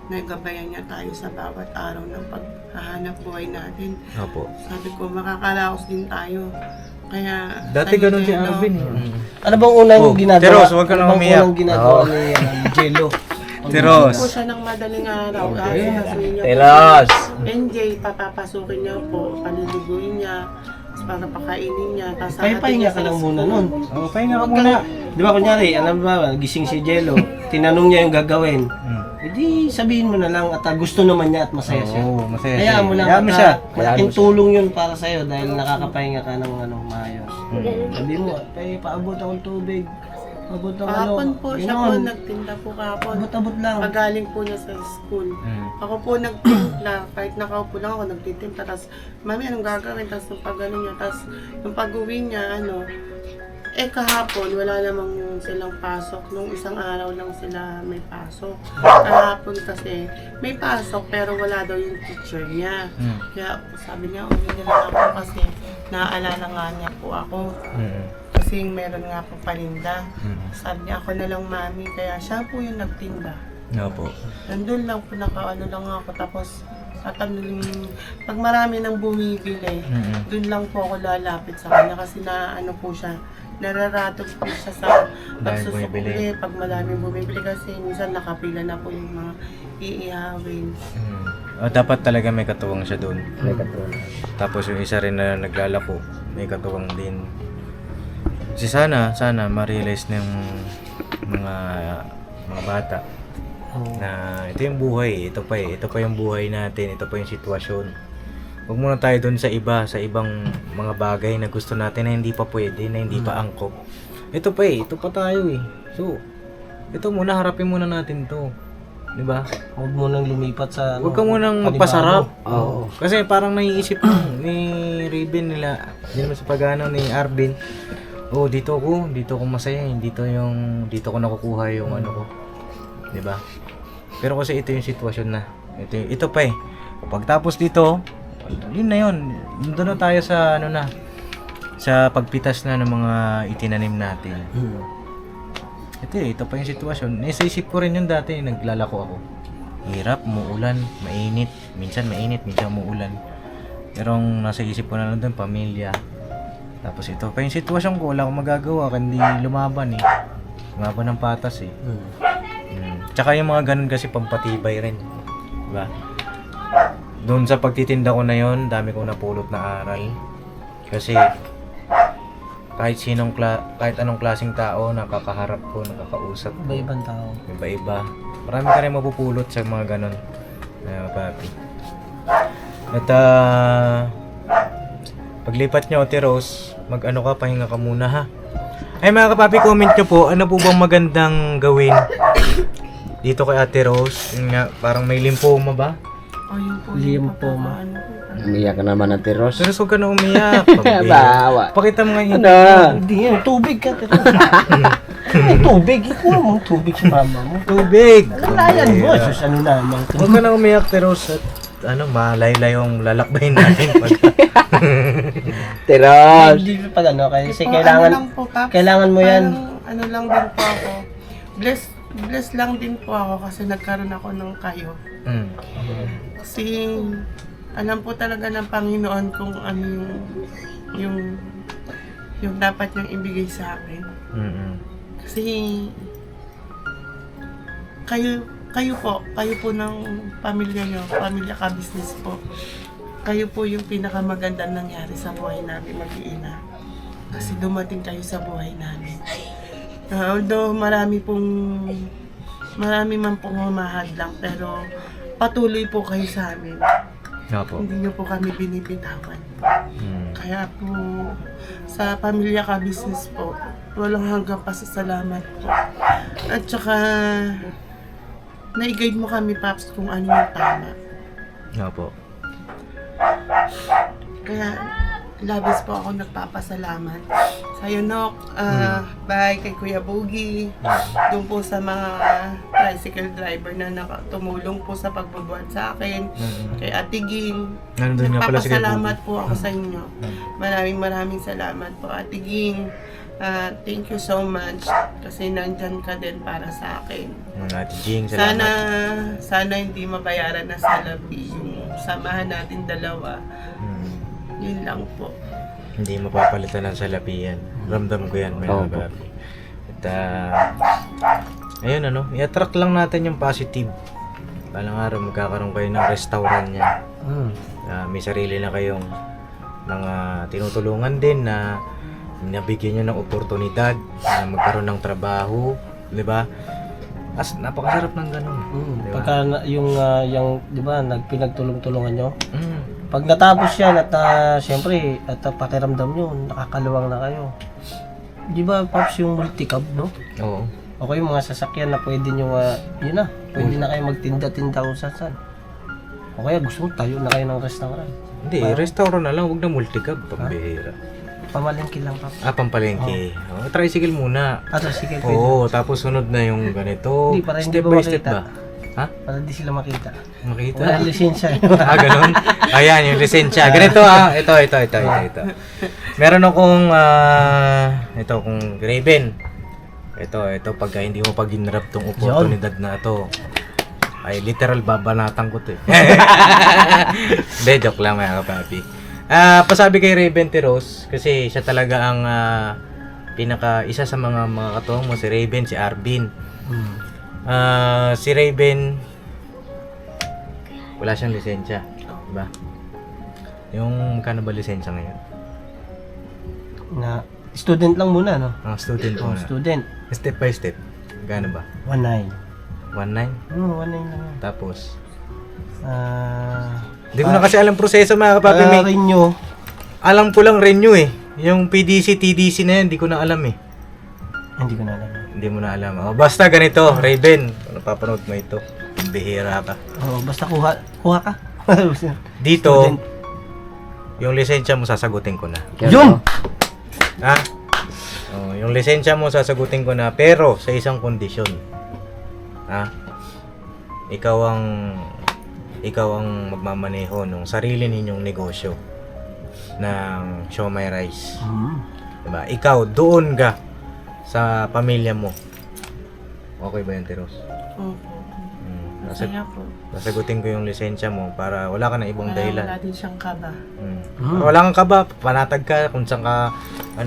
nagabayan niya tayo sa bawat araw ng paghahanap buhay natin. Opo. Sabi ko, makakaraos din tayo. Kaya, Dati sa'yo, ganun si Jello, Arvin eh. Ano bang unang Oh, ginagawa? Teros, huwag ka ano na bang umiyak. unang ginagawa Oo. ni Jello? Teros. po siya ng madaling araw. Okay. Sasuyin niya Teros. po. NJ, papapasukin niya po, paliliguin niya, tapos para pakainin niya. Tapos Pahinga ka lang muna nun. Oh, pahinga ka muna. Di ba kunyari, alam ba, gising si Jello, tinanong niya yung gagawin. Hindi sabihin mo na lang at gusto naman niya at masaya siya. Oo, masaya siya. Hayaan mo lang Hayaan mo siya. malaking tulong yun para sa'yo dahil nakakapahinga ka ng maayos. Sabi mo, paabot akong tubig. Abot ng Kahapon po, siya po Ganoon. nagtinda po kahapon. Abot-abot lang. Pagaling po niya sa school. Ako po nagtimpla, kahit nakaupo lang ako nagtitimpla. Tapos, mami, anong gagawin? Tapos, nung pag-ano niya, tapos, nung pag-uwi niya, kahapon, wala namang silang pasok. Nung isang araw lang sila may pasok. Kahapon kasi, may pasok, pero wala daw yung teacher niya. Kaya, sabi niya, uwi na lang ako kasi naaalala nga niya po ako. Kasi meron nga po paninda. Sabi niya, ako na lang mami. Kaya siya po yung nagtinda. Opo. Nandun lang po, nakaano lang ako. Tapos, pag marami nang bumibili, dun lang po ako lalapit sa kanya. Kasi ano po siya, nararatog po siya sa pagsusukli. Pag maraming bumibili kasi minsan nakapila na po yung mga iihawin. Dapat talaga may katuwang siya doon. May katuwang. Tapos yung isa rin na naglalako, may katuwang din. Kasi sana ma-realize ng mga bata na ito yung buhay, ito pa yung buhay natin, ito pa yung sitwasyon. Huwag muna tayo doon sa ibang mga bagay na gusto natin na hindi pa pwede, na hindi pa angkop. Ito pa tayo eh. So, ito muna, harapin muna natin to. Di ba? Huwag mo nang lumipat sa Huwag ka munang panibago. magpasarap. Oo. Kasi parang naiisip ni Raven nila, hindi naman sa pagano ni Arvin. Oh, dito ako masaya, dito ko nakukuha yung ano ko. 'Di ba? Pero kasi ito yung sitwasyon na. Ito pa eh. Pagtapos dito, yun na yun. Doon na tayo sa sa pagpitas na ng mga itinanim natin. Ito pa yung sitwasyon. Nasa isip ko rin yun dati, naglalako ako. Hirap, umuulan, mainit, minsan umuulan. Pero ang nasa isip ko na lang doon, pamilya. Tapos ito pa yung sitwasyon ko, wala akong magagawa, kundi lumaban eh. Lumaban ng patas eh. Tsaka yung mga ganun kasi pampatibay rin. Diba? Doon sa pagtitinda ko na yon, dami kong napulot na aral. Kasi kahit anong klaseng tao nakakaharap ko, nakakausap ko. Iba-ibang tao. Iba-iba. Marami ka rin mapupulot sa mga ganun. Papi. At paglipat nyo, Ate Rose, pahinga ka muna ha. Ay mga kapapi, comment nyo po, ano po bang magandang gawin dito kay Ate Rose? Yun nga, parang may lymphoma ba? Yun po. Lymphoma. Umiyak ka naman ng tiros. Pero huwag ka na umiyak. Bawa. Pakita mo nga yung Hindi yan, tubig ka. May tubig. Ikaw mong tubig sa mama mo. tubig. Kalayan mo. Sus, ano naman. Huwag ka na umiyak, Ate Rose. At malaylay yung lalakbayin natin. Tiros. Hindi pa kasi Po, kailangan, ano lang po, Paps, kailangan mo yan. parang ano lang din po ako. Bless lang din po ako kasi nagkaroon ako ng kayo. Kasi alam po talaga ng Panginoon kung ano yung dapat niyang ibigay sa akin. Kasi kayo po ng pamilya niyo, pamilya ka business po. Kayo po yung pinakamagandang nangyari sa buhay namin mag-iina. Kasi dumating kayo sa buhay namin. Although marami man pong humahadlang, pero patuloy po kayo sa amin. Opo. Hindi niyo po kami binibitawan. Kaya po, sa pamilya ka business po, walang hanggang pasasalamat po. At saka, na-guide mo kami, Paps, kung ano yung tama. Opo. Kaya, labis po ako nagpapasalamat sa Yunok, bye kay Kuya Boogie, doon po sa mga tricycle driver na tumulong po sa pagbubuhat sa akin, kay Ate Ging. Nandun nga pala si Kuya Nagpapasalamat po ako sa inyo. Maraming salamat po, Ate Ging. Thank you so much kasi nandyan ka din para sa akin. Ate Jing, salamat. Sana hindi mabayaran na salapi yung samahan natin dalawa. Yun lang po. Hindi mapapalitan ng salapi yan. Ramdam ko yan, mga kapapi. At ayun i-attract lang natin yung positive. Balang araw magkakaroon kayo ng restaurant niya. May sarili na kayong mga tinutulungan din na nabigyan nyo ng oportunidad na magkaroon ng trabaho, di ba? Napakasarap ng ganun. Di ba? Pagka yung di ba, pinagtulong-tulungan nyo, pag natapos yan at siyempre, at pakiramdam nyo, nakakaluwang na kayo. Di ba, Pops, yung multicab, no? Oo. O kayo mga sasakyan na pwede nyo, yun na, pwede na kayo magtinda-tinda kung saan. O kaya gusto mo, tayo na kayo ng restaurant. Hindi, restaurant na lang, huwag na multicab, pambihira. Pamalengke lang, Pops. Pampalengke. Tricycle muna. Sige, pwede. Oo, tapos sunod na yung ganito. Hindi, para hindi Step ba by step makita? ba? Ha? Para di sila makita. Makita? Wala lisensya. Ganun? Ayan, yung lisensya. Ganito ito. Meron akong, ito kung Raven. Ito, pagka hindi mo pag-inrap tong oportunidad na ito, ay literal babanatan ko to eh. Hindi, joke lang mga kapapi. Pasabi kay Raven Tiros, kasi siya talaga ang isa sa mga katuwang mo, si Raven, si Arvin. Si Raven, wala siyang lisensya, diba? Yung magkano ba lisensya ngayon? Na student lang muna, no? Student Oh, muna. student. Step by step. Magkano ba? 1.9. 1.9? 1.9 lang yan. Tapos? Ah, Hindi ko na kasi alam proseso mga kapapi. renew. Alam ko lang renew eh. Yung PDC, TDC na yan, hindi ko na alam eh. Hindi ko na alam. Hindi mo na alam. Basta ganito, Raven. Kung napapanood mo ito, bihira ka. Basta kuha ka. Dito, Student. yung lisensya mo sasagutin ko na. Yun! Ha? Yung lisensya mo sasagutin ko na, pero sa isang kondisyon. Ha? Ikaw ang magmamaneho ng sarili ninyong negosyo ng Siomai Rice. Diba? Ikaw, doon ka sa pamilya mo. Okay ba yan, Tiros? Opo. Masaya po. Sasagutin ko yung lisensya mo para wala ka na ibang dahilan. Wala din siyang kaba. Para wala kang kaba, panatag ka kung saan ka,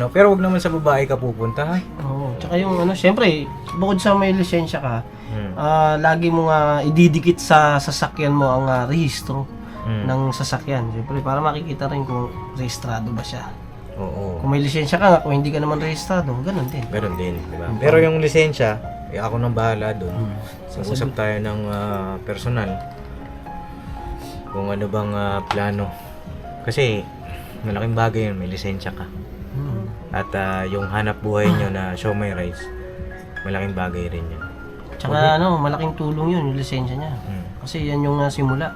pero wag naman sa babae ka pupunta, ha? Oo. Tsaka yung syempre, bukod sa may lisensya ka, lagi mo nga ididikit sa sasakyan mo ang rehistro ng sasakyan. Siyempre, para makikita rin kung rehistrado ba siya. Oo. Kung may lisensya ka, kung hindi ka naman rehistrado, ganun din. Ganun din, di ba? Pero yung lisensya, ako nang bahala doon. Usap tayo ng personal. Kung ano bang plano. Kasi, malaking bagay yun, may lisensya ka. At yung hanap buhay nyo na Siomai Rice, malaking bagay rin yun. Tsaka malaking tulong yun, yung lisensya niya. Kasi yan yung simula.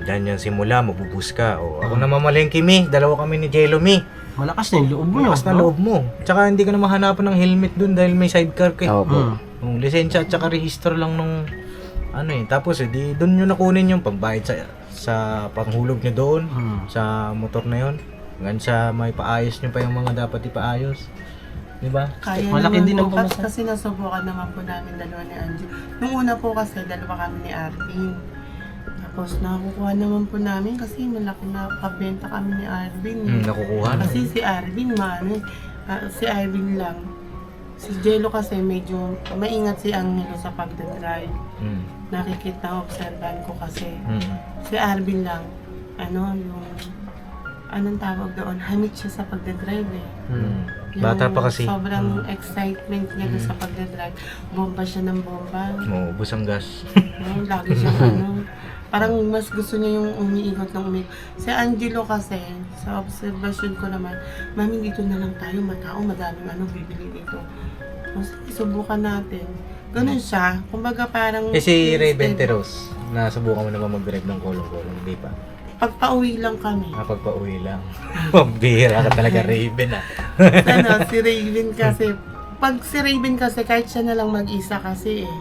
Yan yung simula, mabubus ka. Ako na mamalengke, Mi. Dalawa kami ni Jello, Mi. Malakas na yung loob mo, Malakas na loob mo. Tsaka hindi ka na mahanapan ng helmet dun dahil may sidecar ka. Yung lisensya at tsaka register lang nung tapos di doon nyo nakunin yung pambayad sa panghulog nyo doon sa motor na yon. Hanggang sa may paayos nyo pa yung mga dapat ipaayos. Di ba? Kaya Malaki naman din ang po, pamasahe. kasi nasubukan naman po namin dalawa ni Angie. Nung una po kasi, dalawa kami ni Arvin. Tapos nakukuha naman po namin kasi malaki na kabenta kami ni Arvin. Nakukuha na. Kasi si Arvin, si Arvin lang. Si Jello kasi medyo maingat si Angelo sa pagdadrive. Nakikita, observan ko kasi. Si Arvin lang, anong tawag doon, hamit siya sa pagdadrive eh. Bata pa kasi. Sobrang excitement niya doon sa pagdadrive. Bomba siya ng bomba. Maubos ang gas. Lagi siya parang mas gusto niya yung umiikot ng umiikot. Si Angelo kasi, sa observation ko naman, mami dito na lang tayo, matao, madaming bibili dito. Mas subukan natin. Ganun siya. Kumbaga parang... Si Raven Teros, nasubukan mo na ba mag-drive ng kolong-kolong? Hindi pa. Pagpa-uwi lang kami. Pagpa-uwi lang. Pambira ka talaga, Raven ah. Si Raven kasi, pag si Raven kasi, kahit siya na lang mag-isa kasi eh.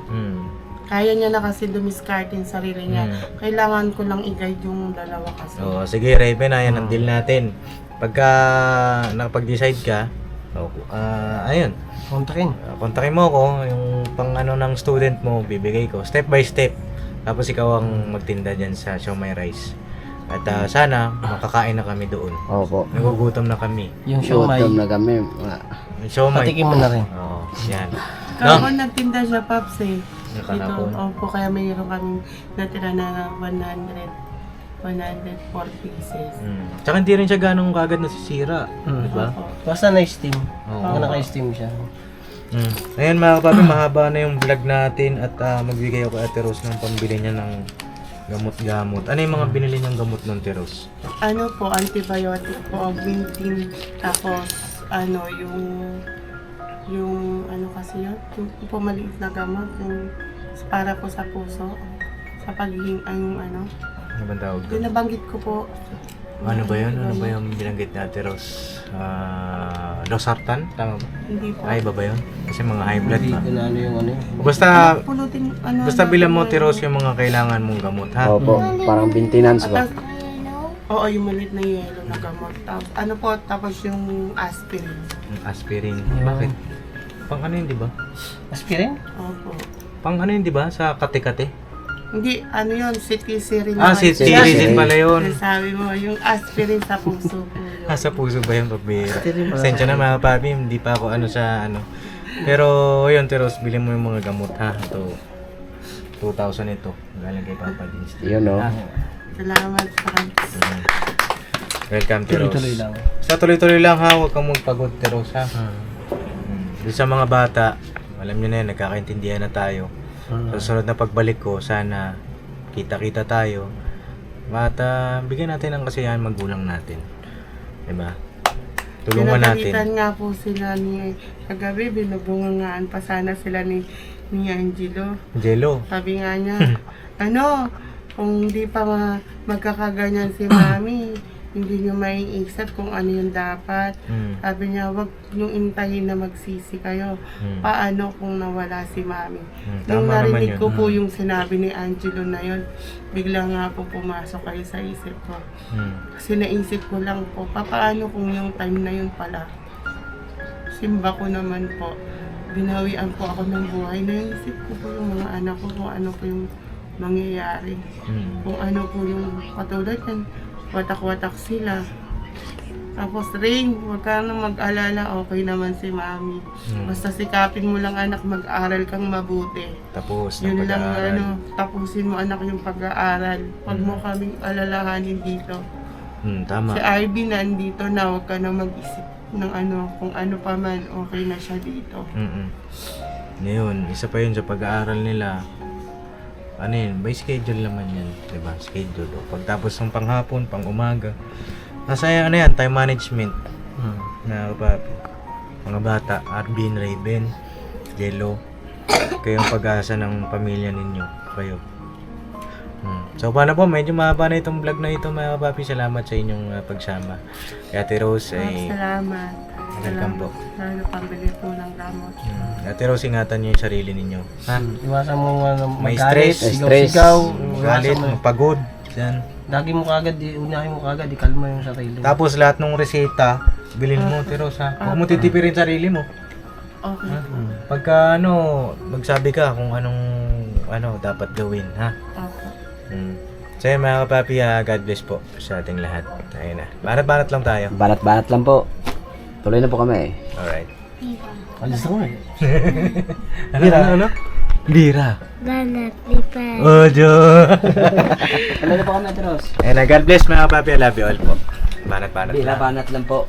Kaya niya na kasi dumiskarte yung sarili niya. Kailangan ko lang i-guide yung dalawa kasi. Oo, sige Raven, ayan ang deal natin. Pagka nakapag-decide ka, ayun, kontakin mo ako, yung pang ano ng student mo, bibigay ko, step by step. Tapos ikaw ang magtinda dyan sa Siomai Rice. At sana, makakain na kami doon. Opo. Nagugutom na kami. Yung siomay, Gutom na kami. Siomai. patikim mo na rin. Oo, yan. Kahapon nagtinda siya, Paps eh. Dito, Nakahapon. opo, kaya mayroon kami natira na 104 pieces. Tsaka hindi rin siya ganong kagad nasisira. Diba? Opo. Basta na-steam. Oo. Naka-steam siya. Ayan mga kapapi, mahaba na yung vlog natin at magbigay ako kay Ate Rose ng pambili niya ng gamot-gamot. Ano yung mga binili niyang gamot ng Ate Rose? Ano po, antibiotic po, augmentin, tapos ano, yung ano kasi yun, yung pumaliit na gamot, yung para po sa puso, sa pagiging, yung ano, Ano bang tawag doon? yung nabanggit ko po. Ano ba yun? Ano ba yung binanggit ni Ate Rose? Losartan? Tama ba? Hindi po. Ay, iba ba yun? Kasi mga high blood Hindi ba? ko na ano yung ano yun. Basta, Pulutin, ano, basta bilang mo Ate Rose yung mga kailangan mong gamot, ha? Opo. Parang maintenance ba? Oo, yung maliit na yelo na gamot. Tapos, ano po, tapos yung aspirin. Yung aspirin. Bakit? Pang ano yun, di ba? Aspirin? Opo. Pang ano yun, di ba? Sa kate-kate? Hindi, ano yun, citizen. Citizen pala yun. Sabi mo, yung aspirin sa puso po yun. Sa puso ba yung pagbira? Aspirin pala. Sensya na mga papi, hindi pa ako ano sa ano. Pero yun, Teros, bilhin mo yung mga gamot ha. Ito, 2,000 ito. Galing kay Papa Dins. Yun, no? Salamat, Franz. Welcome, Teros. Tuloy-tuloy lang. Sa tuloy-tuloy lang ha, huwag kang magpagod, Teros ha. Doon sa mga bata, alam nyo na yan, nagkakaintindihan na tayo. Sa susunod na pagbalik ko, sana kita-kita tayo. At bigyan natin ng kasiyahan magulang natin. Diba? Tulungan natin. Pinagalitan nga po sila ni kagabi, binubungangaan pa sana sila ni Angelo. Jello. Sabi nga niya, ano, kung hindi pa magkakaganyan si Mami, hindi niyo maiisip kung ano yung dapat. Sabi niya, wag niyong intayin na magsisi kayo. Paano kung nawala si Mami? Nung Tama naman narinig yun. ko po yung sinabi ni Angelo na yun, bigla nga po pumasok kayo sa isip ko. Kasi naisip ko lang po, paano kung yung time na yun pala? Simba ko naman po, binawian po ako ng buhay. Naisip ko po yung mga anak ko, kung ano po yung mangyayari. Kung ano po yung katulad yan, watak-watak sila. Tapos Rain, huwag ka na mag-alala, okay naman si Mami. Basta sikapin mo lang anak, mag-aral kang mabuti. Tapos ng Yun lang pag-aaral. tapusin mo anak yung pag-aaral. Huwag mo kaming alalahanin dito. Tama. Si Ivy nandito na, huwag ka na mag-isip ng ano, kung ano pa man, okay na siya dito. Ngayon, isa pa yun sa pag-aaral nila. Ano yun, by schedule naman yan, diba? Schedule. O, pagtapos ng panghapon, pang umaga. Nasa ano yan, time management. Na papi. Mga bata, Arvin, Raven, Jello. Kayo ang pag-asa ng pamilya ninyo. Kayo. So paano po, medyo mahaba na itong vlog na ito mga papi. Salamat sa inyong pagsama. Kaya Ate Rose ay Salamat. welcome po. Sana pambili po ng gamot. Ate Rose, ingatan niyo yung sarili ninyo. Ha? Iwasan mo May magalit, stress. sigaw-sigaw. Galit, Iwasan mo. mapagod. Yan. Lagi mo kagad, unahin mo kagad, ikalma yung sarili. Tapos lahat ng reseta, bilhin mo, Ate Rose ha. Huwag mo titipirin sarili mo. Okay. Pagka ano, magsabi ka kung anong dapat gawin, ha? Okay. So yun mga kapapi, God bless po sa ating lahat. Ayun na. Banat-banat lang tayo. Banat-banat lang po. Tuloy na po kami. Alright. Alis ako eh. Ano? Bira. Banat, lipat. Ojo. Tuloy na po kami, Ate Rose. Ayun na, God bless mga kapapi. I love you all po. Banat-banat Bila lang. banat lang po.